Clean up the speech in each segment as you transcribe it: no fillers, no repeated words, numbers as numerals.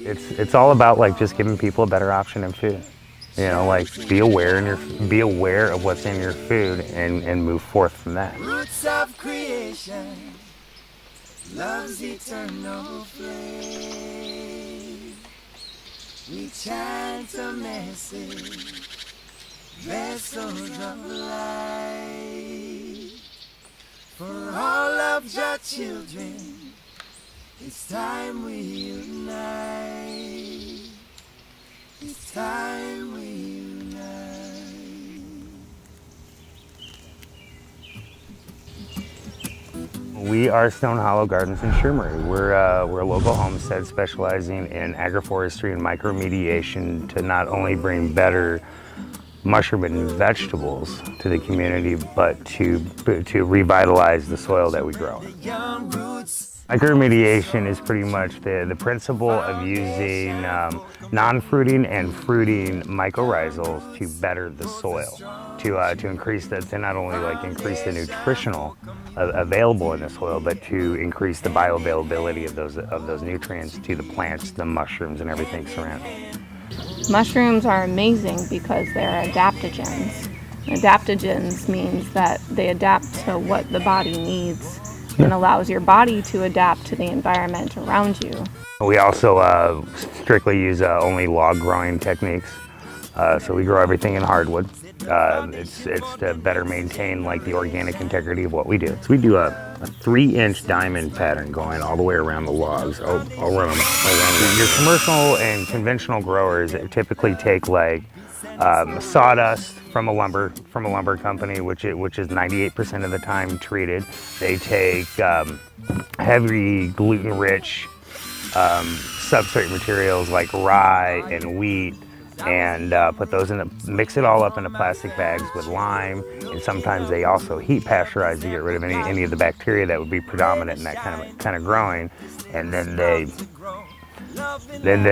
it's all about like just giving people a better option in food. You know, like be aware of what's in your food and move forth from that. Roots of creation, love's eternal flame. We chant a message, vessels of light. For all of your children, it's time we unite. It's time we unite. We are Stone Hollow Gardens in Shroomery. We're a local homestead specializing in agroforestry and micromediation to not only bring better mushroom and vegetables to the community, but to revitalize the soil that we grow in. Micromediation is pretty much the principle of using non-fruiting and fruiting mycorrhizals to better the soil, to increase to not only like increase the nutritional available in the soil, but to increase the bioavailability of those nutrients to the plants, the mushrooms, and everything surrounding. Mushrooms are amazing because they're adaptogens. Adaptogens means that they adapt to what the body needs and allows your body to adapt to the environment around you. We also strictly use only log growing techniques. So we grow everything in hardwood. It's to better maintain like the organic integrity of what we do. So we do a 3-inch diamond pattern going all the way around the logs. I'll run them around. Your commercial and conventional growers typically take like sawdust from a lumber company, which is 98% of the time treated. They take heavy gluten-rich substrate materials like rye and wheat, and put those mix it all up into plastic bags with lime, and sometimes they also heat pasteurize to get rid of any of the bacteria that would be predominant in that kind of growing, and then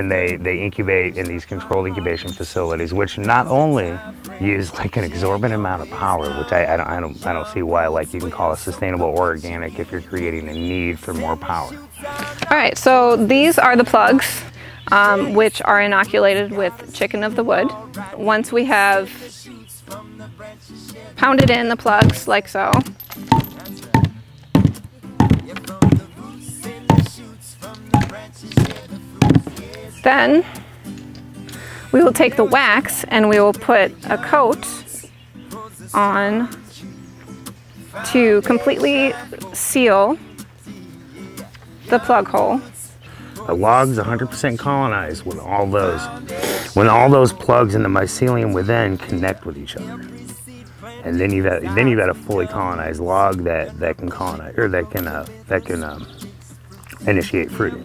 they incubate in these controlled incubation facilities, which not only use like an exorbitant amount of power, which I don't see why like you can call it sustainable or organic if you're creating a need for more power. All right, so these are the plugs, which are inoculated with chicken of the wood. Once we have pounded in the plugs like so, then we will take the wax and we will put a coat on to completely seal the plug hole. The log's 100% colonized when all those plugs in the mycelium within connect with each other, and then you've got a fully colonized log that can colonize, or that can initiate fruiting.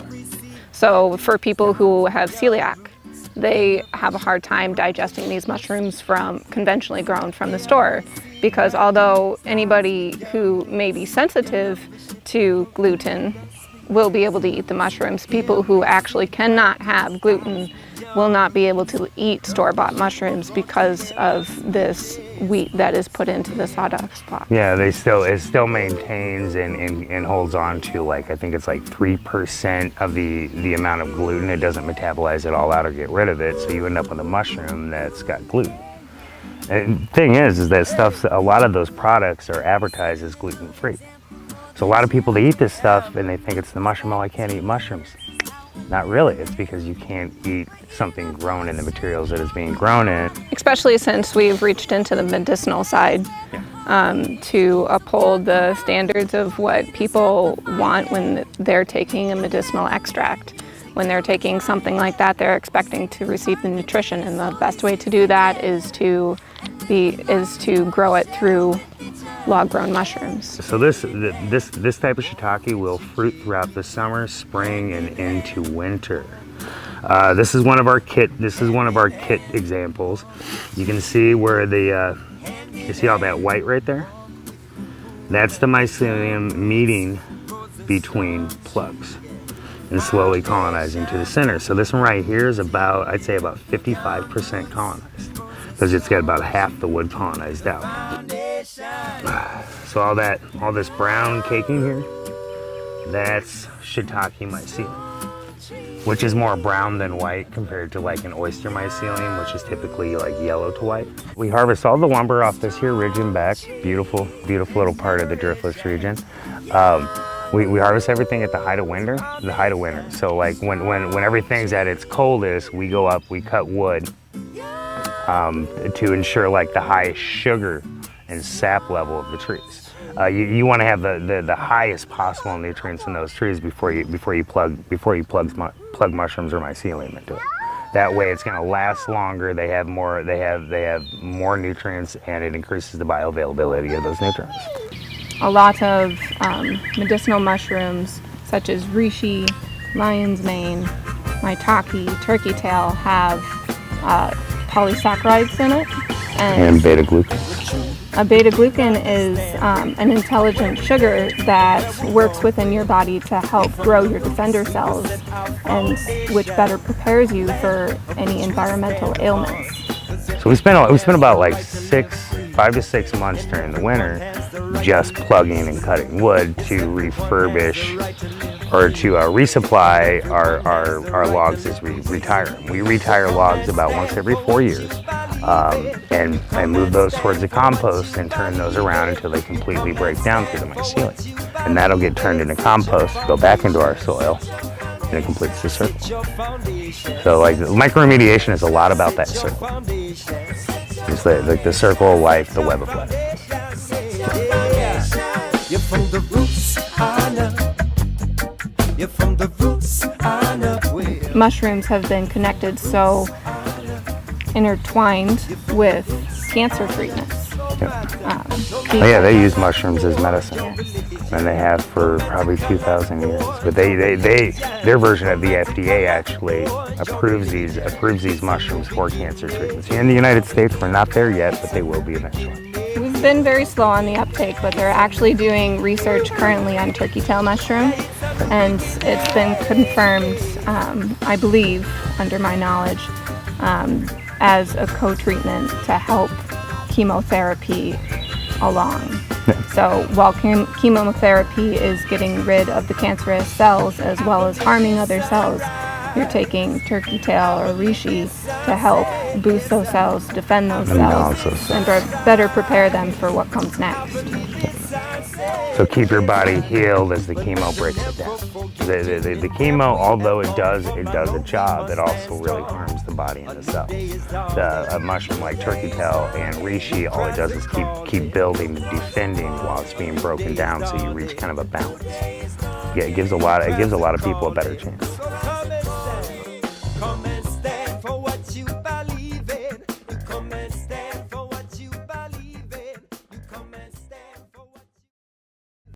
So for people who have celiac, they have a hard time digesting these mushrooms from conventionally grown from the store, because although anybody who may be sensitive to gluten will be able to eat the mushrooms, people who actually cannot have gluten will not be able to eat store-bought mushrooms because of this wheat that is put into the sawdust block. Yeah, it still maintains and holds on to, like, I think it's like 3% of the amount of gluten. It doesn't metabolize it all out or get rid of it, so you end up with a mushroom that's got gluten. And the thing is that a lot of those products are advertised as gluten-free. So a lot of people, they eat this stuff and they think it's the mushroom. Oh, I can't eat mushrooms. Not really. It's because you can't eat something grown in the materials that it's being grown in. Especially since we've reached into the medicinal side, to uphold the standards of what people want when they're taking a medicinal extract. When they're taking something like that, they're expecting to receive the nutrition, and the best way to do that is to grow it through log-grown mushrooms. So this type of shiitake will fruit throughout the summer, spring, and into winter. This is one of our kit examples. You can see where you see all that white right there? That's the mycelium meeting between plugs and slowly colonizing to the center. So this one right here is about, I'd say about 55% colonized, because it's got about half the wood colonized out. So all this brown caking here, that's shiitake mycelium. which is more brown than white compared to like an oyster mycelium, which is typically like yellow to white. We harvest all the lumber off this here ridge and back. Beautiful, beautiful little part of the driftless region. We harvest everything at the height of winter. So like when everything's at its coldest, we go up, we cut wood to ensure like the highest sugar and sap level of the trees. You want to have the highest possible nutrients in those trees before you plug mushrooms or mycelium into it. That way, it's going to last longer. They have more nutrients, and it increases the bioavailability of those nutrients. A lot of medicinal mushrooms, such as reishi, lion's mane, maitake, turkey tail, have polysaccharides in it. And beta-glucan. A beta-glucan is an intelligent sugar that works within your body to help grow your defender cells, and which better prepares you for any environmental ailments. So we spent about like 5 to 6 months during the winter just plugging and cutting wood to refurbish or to resupply our logs as we retire them. We retire logs about once every 4 years and move those towards the compost and turn those around until they completely break down through the mycelium. And that'll get turned into compost, go back into our soil, and it completes the circle. So like microremediation is a lot about that circle. It's like the circle of life, the web of life. You're from the roots, I know. You're from the roots, I know. Mushrooms have been connected so intertwined with cancer treatments. They use mushrooms as medicine, and they have for probably 2,000 years. But their version of the FDA actually approves these mushrooms for cancer treatments. Here in the United States, we're not there yet, but they will be eventually. We've been very slow on the uptake, but they're actually doing research currently on turkey tail mushroom, and it's been confirmed, I believe, under my knowledge, as a co-treatment to help chemotherapy along. So while chemotherapy is getting rid of the cancerous cells as well as harming other cells, you're taking turkey tail or reishi to help boost those cells, defend those cells, and better prepare them for what comes next. So keep your body healed as the chemo breaks it down. The chemo, although it does a job, it also really harms the body and the cells. A mushroom like turkey tail and reishi, all it does is keep building and defending while it's being broken down, so you reach kind of a balance. Yeah, it gives a lot of people a better chance.